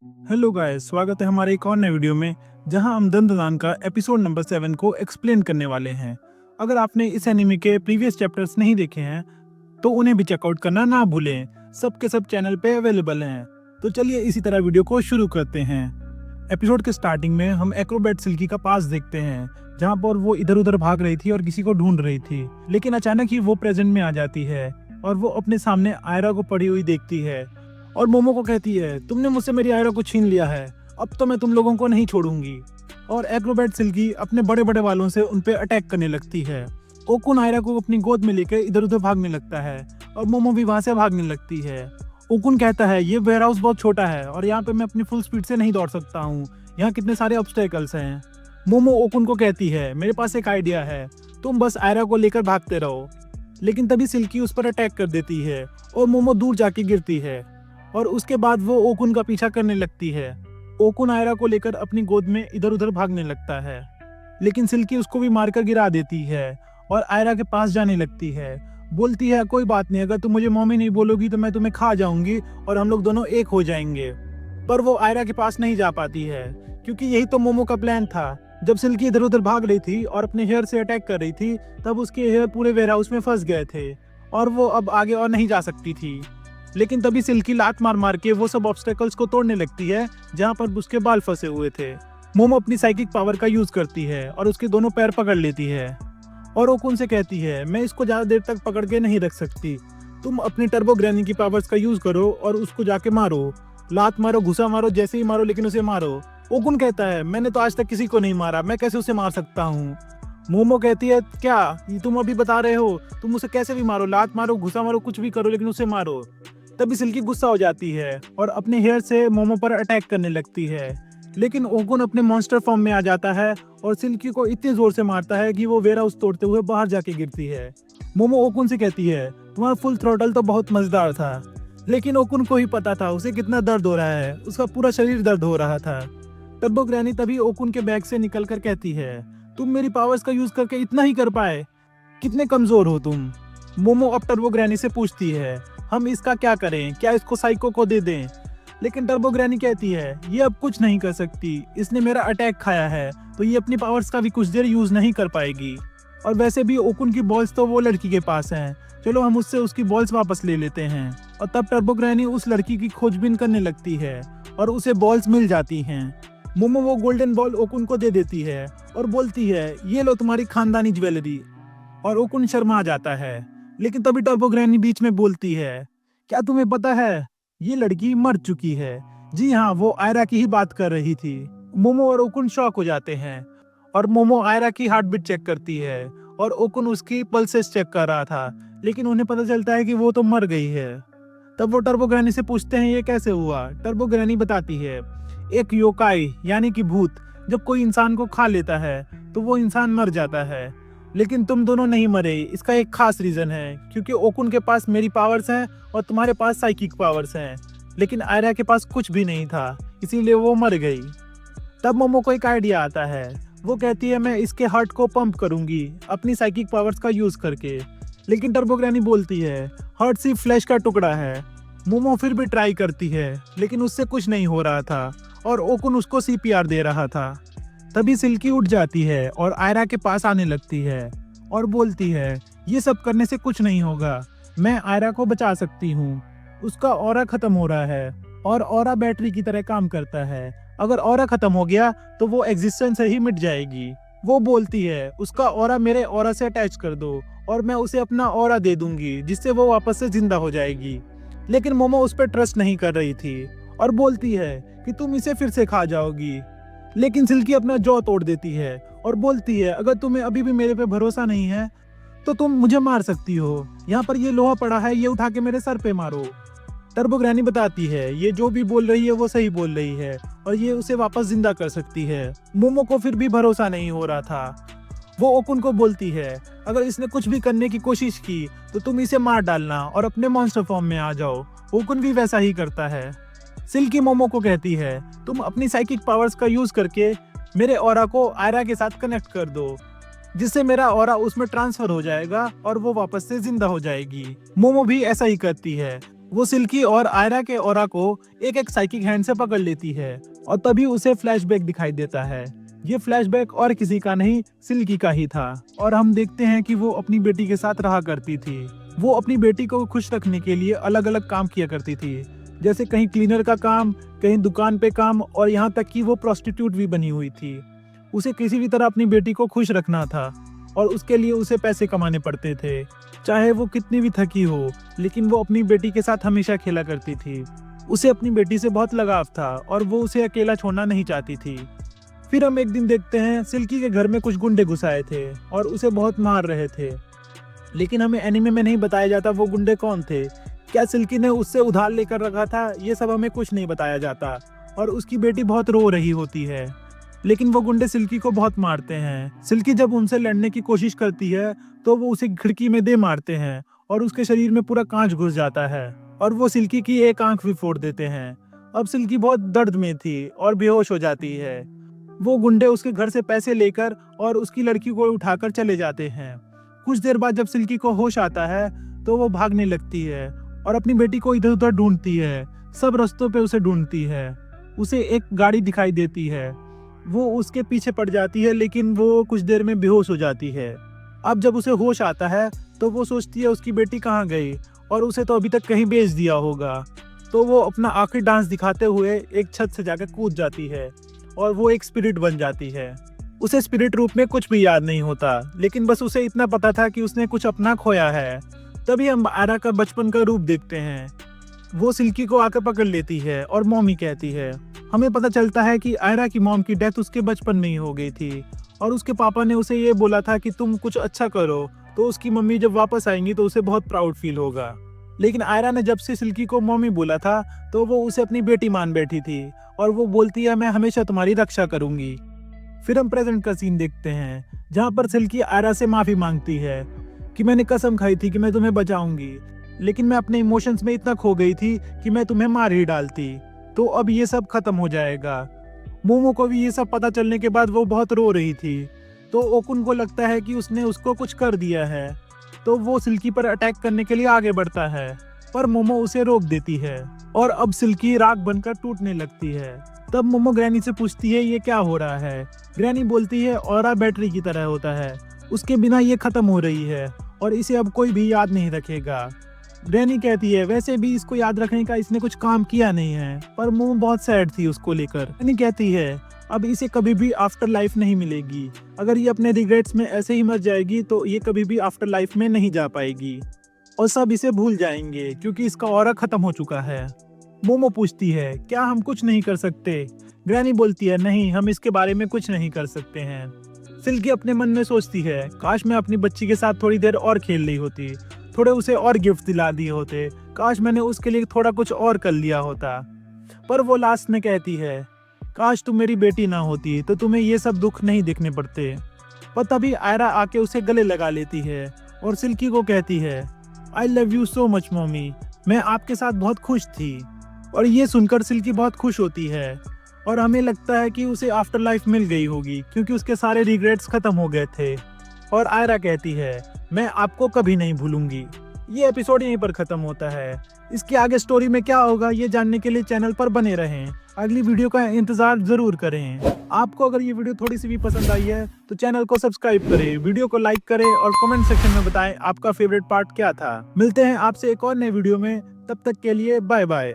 Hello guys, स्वागत है हमारे एक और नए वीडियो में जहां हम दंदनान का एपिसोड नंबर 7 को एक्सप्लेन करने वाले हैं। अगर आपने इस एनिमे के प्रीवियस चैप्टर्स नहीं देखे हैं तो उन्हें भी चेकआउट करना ना भूलें। सब के सब चैनल पे अवेलेबल हैं। तो चलिए इसी तरह वीडियो को शुरू करते हैं। एपिसोड के स्टार्टिंग में हम एक्रोबैट सिल्की का पास देखते हैं जहां पर वो इधर उधर भाग रही थी और किसी को ढूंढ रही थी, लेकिन अचानक ही वो प्रेजेंट में आ जाती है और वो अपने सामने आयरा को पड़ी हुई देखती है और मोमो को कहती है, तुमने मुझसे मेरी आयरा को छीन लिया है, अब तो मैं तुम लोगों को नहीं छोड़ूंगी। और एक्रोबैट सिल्की अपने बड़े बड़े बालों से उन पे अटैक करने लगती है। ओकुन आयरा को अपनी गोद में लेकर इधर उधर भागने लगता है और मोमो भी वहां से भागने लगती है। ओकुन कहता है, ये वेयर हाउस बहुत छोटा है और यहाँ पे मैं अपनी फुल स्पीड से नहीं दौड़ सकता हूँ, यहाँ कितने सारे ऑब्स्टेकल्स हैं। मोमो ओकुन को कहती है, मेरे पास एक आइडिया है, तुम बस आयरा को लेकर भागते रहो। लेकिन तभी सिल्की उस पर अटैक कर देती है और मोमो दूर जाके गिरती है और उसके बाद वो ओकुन का पीछा करने लगती है। ओकुन आयरा को लेकर अपनी गोद में इधर उधर भागने लगता है, लेकिन सिल्की उसको भी मारकर गिरा देती है और आयरा के पास जाने लगती है। बोलती है, कोई बात नहीं, अगर तुम मुझे मम्मी नहीं बोलोगी तो मैं तुम्हें खा जाऊंगी और हम लोग दोनों एक हो जाएंगे। पर वो आयरा के पास नहीं जा पाती है क्योंकि यही तो मोमो का प्लान था। जब सिल्की इधर उधर भाग रही थी और अपने हेयर से अटैक कर रही थी तब उसके हेयर पूरे वेयरहाउस में फंस गए थे और वो अब आगे और नहीं जा सकती थी। लेकिन तभी सिल्की लात मार मार के वो सब ऑब्स्टेकल्स को तोड़ने लगती है जहाँ पर उसके बाल फंसे हुए थे। मोमो अपनी साइकिक पावर का यूज करती है और उसके दोनों पैर पकड़ लेती है और ओकुन से कहती है, मैं इसको ज्यादा देर तक पकड़ के नहीं रख सकती, तुम अपनी टर्बो ग्रैनी की पावर्स का यूज करो और उसको जाके मारो, लात मारो, घुसा मारो, जैसे ही मारो लेकिन उसे मारो। ओकुन कहता है, मैंने तो आज तक किसी को नहीं मारा, मैं कैसे उसे मार सकता हूँ। मोमो कहती है, क्या ये तुम अभी बता रहे हो, तुम उसे कैसे भी मारो, लात मारो, घुसा मारो, कुछ भी करो लेकिन उसे मारो। तभी सिल्की गुस्सा हो जाती है और अपने हेयर से मोमो पर अटैक करने लगती है, लेकिन ओकुन अपने मॉन्स्टर फॉर्म में आ जाता है और सिल्की को इतने जोर से मारता है कि वो वेयरहाउस तोड़ते हुए बाहर जाके गिरती है। मोमो ओकुन से कहती है, तुम्हारा फुल थ्रोटल तो बहुत मजेदार था, लेकिन ओकुन को ही पता था उसे कितना दर्द हो रहा है, उसका पूरा शरीर दर्द हो रहा था। टर्बो ग्रैनी तभी ओकुन के बैग से निकल कर कहती है, तुम मेरी पावर्स का यूज करके इतना ही कर पाए, कितने कमजोर हो तुम। मोमो अब टर्बो ग्रैनी से पूछती है, हम इसका क्या करें, क्या इसको साइको को दे दें। लेकिन टर्बो ग्रैनी कहती है, ये अब कुछ नहीं कर सकती, इसने मेरा अटैक खाया है तो ये अपनी पावर्स का भी कुछ देर यूज नहीं कर पाएगी। और वैसे भी ओकुन की बॉल्स तो वो लड़की के पास हैं, चलो हम उससे उसकी बॉल्स वापस ले लेते हैं। और तब टर्बो ग्रैनी उस लड़की की खोजबीन करने लगती है और उसे बॉल्स मिल जाती हैं। मोमो वो गोल्डन बॉल ओकुन को दे देती है और बोलती है, ये लो तुम्हारी खानदानी ज्वेलरी। और ओकुन शर्मा जाता है, लेकिन तभी टर्बो ग्रैनी बीच में बोलती है, क्या तुम्हें पता है ये लड़की मर चुकी है। जी हाँ, वो आयरा की ही बात कर रही थी। मोमो और ओकुन शॉक हो जाते हैं और मोमो आयरा की हार्ट बीट चेक करती है और ओकुन उसकी पल्सेस चेक कर रहा था, लेकिन उन्हें पता चलता है कि वो तो मर गई है। तब वो टर्बो ग्रैनी से पूछते हैं, ये कैसे हुआ। टर्बो ग्रैनी बताती है, एक योकाई यानी कि भूत जब कोई इंसान को खा लेता है तो वो इंसान मर जाता है, लेकिन तुम दोनों नहीं मरे। इसका एक खास रीजन है, क्योंकि ओकुन के पास मेरी पावर्स हैं और तुम्हारे पास साइकिक पावर्स हैं, लेकिन आयरा के पास कुछ भी नहीं था, इसीलिए वो मर गई। तब मोमो को एक आइडिया आता है, वो कहती है, मैं इसके हार्ट को पंप करूंगी अपनी साइकिक पावर्स का यूज करके। लेकिन टर्बो ग्रैनी बोलती है, हार्ट सिर्फ फ्लैश का टुकड़ा है। मोमो फिर भी ट्राई करती है, लेकिन उससे कुछ नहीं हो रहा था और ओकुन उसको सीपीआर दे रहा था। तभी सिल्की उठ जाती है और आयरा के पास आने लगती है और बोलती है, ये सब करने से कुछ नहीं होगा, मैं आयरा को बचा सकती हूँ। उसका ऑरा खत्म हो रहा है और ऑरा बैटरी की तरह काम करता है, अगर ऑरा खत्म हो गया तो वो एग्जिस्टेंस से ही मिट जाएगी। वो बोलती है, उसका ऑरा मेरे ऑरा से अटैच कर दो और मैं उसे अपना ऑरा दे दूंगी जिससे वो वापस से जिंदा हो जाएगी। लेकिन मोमो उस पर ट्रस्ट नहीं कर रही थी और बोलती है कि तुम इसे फिर से खा जाओगी। लेकिन सिल्की अपना जॉ तोड़ देती है और बोलती है, अगर तुम्हें अभी भी मेरे पे भरोसा नहीं है तो तुम मुझे मार सकती हो, यहाँ पर ये लोहा पड़ा है, ये उठा के मेरे सर पे मारो। टर्बो ग्रैनी बताती है, ये जो भी बोल रही है वो सही बोल रही है और ये उसे वापस जिंदा कर सकती है। मोमो को फिर भी भरोसा नहीं हो रहा था। वो ओकुन को बोलती है, अगर इसने कुछ भी करने की कोशिश की तो तुम इसे मार डालना और अपने मॉन्स्टर फॉर्म में आ जाओ। ओकुन भी वैसा ही करता है। सिल्की मोमो को कहती है, तुम अपनी साइकिक पावर्स का यूज करके मेरे ऑरा को आयरा के साथ कनेक्ट कर दो, जिससे मेरा ऑरा उसमें ट्रांसफर हो जाएगा और वो वापस से जिंदा हो जाएगी। मोमो भी ऐसा ही करती है। वो सिल्की और आयरा के ऑरा को एक एक साइकिक हैंड से पकड़ लेती है और तभी उसे फ्लैशबैक दिखाई देता है। ये फ्लैशबैक और किसी का नहीं, सिल्की का ही था और हम देखते हैं कि वो अपनी बेटी के साथ रहा करती थी। वो अपनी बेटी को खुश रखने के लिए अलग अलग काम किया करती थी, जैसे कहीं क्लीनर का काम, कहीं दुकान पे काम और यहाँ तक कि वो प्रोस्टिट्यूट भी बनी हुई थी। उसे किसी भी तरह अपनी बेटी को खुश रखना था और उसके लिए उसे पैसे कमाने पड़ते थे, चाहे वो कितनी भी थकी हो, लेकिन वो अपनी बेटी के साथ हमेशा खेला करती थी। उसे अपनी बेटी से बहुत लगाव था और वो उसे अकेला छोड़ना नहीं चाहती थी। फिर हम एक दिन देखते हैं सिल्की के घर में कुछ गुंडे घुस आए थे और उसे बहुत मार रहे थे, लेकिन हमें एनीमे में नहीं बताया जाता वो गुंडे कौन थे। क्या सिल्की ने उससे उधार लेकर रखा था, ये सब हमें कुछ नहीं बताया जाता और उसकी बेटी बहुत रो रही होती है, लेकिन वो गुंडे सिल्की को बहुत मारते हैं। सिल्की जब उनसे लड़ने की कोशिश करती है तो वो उसे खिड़की में दे मारते हैं और उसके शरीर में पूरा कांच घुस जाता है और वो सिल्की की एक आंख भी फोड़ देते हैं। अब सिल्की बहुत दर्द में थी और बेहोश हो जाती है। वो गुंडे उसके घर से पैसे लेकर और उसकी लड़की को उठाकर चले जाते हैं। कुछ देर बाद जब सिल्की को होश आता है तो वो भागने लगती है और अपनी बेटी को इधर उधर ढूंढती है। सब रास्तों पे उसे ढूंढती है। उसे एक गाड़ी दिखाई देती है, वो उसके पीछे पड़ जाती है, लेकिन वो कुछ देर में बेहोश हो जाती है। अब जब उसे होश आता है तो वो सोचती है उसकी बेटी कहाँ गई और उसे तो अभी तक कहीं भेज दिया होगा। तो वो अपना आखिरी डांस दिखाते हुए एक छत से जाकर कूद जाती है और वो एक स्पिरिट बन जाती है। उसे स्पिरिट रूप में कुछ भी याद नहीं होता, लेकिन बस उसे इतना पता था कि उसने कुछ अपना खोया है। तभी हम आयरा का बचपन का रूप देखते हैं। वो सिल्की को आकर पकड़ लेती है और मॉमी कहती है। हमें पता चलता है कि आयरा की मॉम की डेथ उसके बचपन में ही हो गई थी और उसके पापा ने उसे ये बोला था कि तुम कुछ अच्छा करो तो उसकी मम्मी जब वापस आएंगी तो उसे बहुत प्राउड फील होगा। लेकिन आयरा ने जब से सिल्की को मॉमी बोला था तो वो उसे अपनी बेटी मान बैठी थी और वो बोलती है मैं हमेशा तुम्हारी रक्षा करूंगी। फिर हम प्रेजेंट का सीन देखते हैं जहाँ पर सिल्की आयरा से माफी मांगती है कि मैंने कसम खाई थी कि मैं तुम्हें बचाऊंगी, लेकिन मैं अपने इमोशंस में इतना खो गई थी कि मैं तुम्हें मार ही डालती। तो अब ये सब खत्म हो जाएगा। मोमो को भी ये सब पता चलने के बाद वो बहुत रो रही थी, तो ओकुन को लगता है कि उसने उसको कुछ कर दिया है, तो वो सिल्की पर अटैक करने के लिए आगे बढ़ता है, पर मोमो उसे रोक देती है और अब सिल्की राख बनकर टूटने लगती है। तब मोमो ग्रैनी से पूछती है ये क्या हो रहा है। ग्रैनी बोलती है ऑरा बैटरी की तरह होता है, उसके बिना ये खत्म हो रही है और इसे अब कोई भी याद नहीं रखेगा। ग्रैनी कहती है वैसे भी इसको याद रखने का इसने कुछ काम किया नहीं है, पर मोमो बहुत सैड थी उसको लेकर। ग्रैनी कहती है अब इसे कभी भी आफ्टर लाइफ नहीं मिलेगी। अगर ये अपने रिग्रेट्स में ऐसे ही मर जाएगी तो ये कभी भी आफ्टर लाइफ में नहीं जा पाएगी और सब इसे भूल जाएंगे क्योंकि इसका ऑरा खत्म हो चुका है। मोमो पूछती है क्या हम कुछ नहीं कर सकते। ग्रैनी बोलती है नहीं, हम इसके बारे में कुछ नहीं कर सकते हैं। सिल्की अपने मन में सोचती है काश मैं अपनी बच्ची के साथ थोड़ी देर और खेल रही होती, थोड़े उसे और गिफ्ट दिला दिए होते, काश मैंने उसके लिए थोड़ा कुछ और कर लिया होता। पर वो लास्ट में कहती है काश तुम मेरी बेटी ना होती तो तुम्हें ये सब दुख नहीं देखने पड़ते। पर तभी आयरा आके उसे गले लगा लेती है और सिल्की को कहती है I love you so much mummy, मैं आपके साथ बहुत खुश थी। और ये सुनकर सिल्की बहुत खुश होती है और हमें लगता है कि उसे आफ्टर लाइफ मिल गई होगी क्योंकि उसके सारे रिग्रेट्स खत्म हो गए थे। और आयरा कहती है मैं आपको कभी नहीं भूलूंगी। ये एपिसोड यहीं पर खत्म होता है। इसके आगे स्टोरी में क्या होगा ये जानने के लिए चैनल पर बने रहें। अगली वीडियो का इंतजार जरूर करें। आपको अगर ये वीडियो थोड़ी सी भी पसंद आई है तो चैनल को सब्सक्राइब करें, वीडियो को लाइक करें और कमेंट सेक्शन में बताएं आपका फेवरेट पार्ट क्या था। मिलते हैं आपसे एक और नए वीडियो में, तब तक के लिए बाय बाय।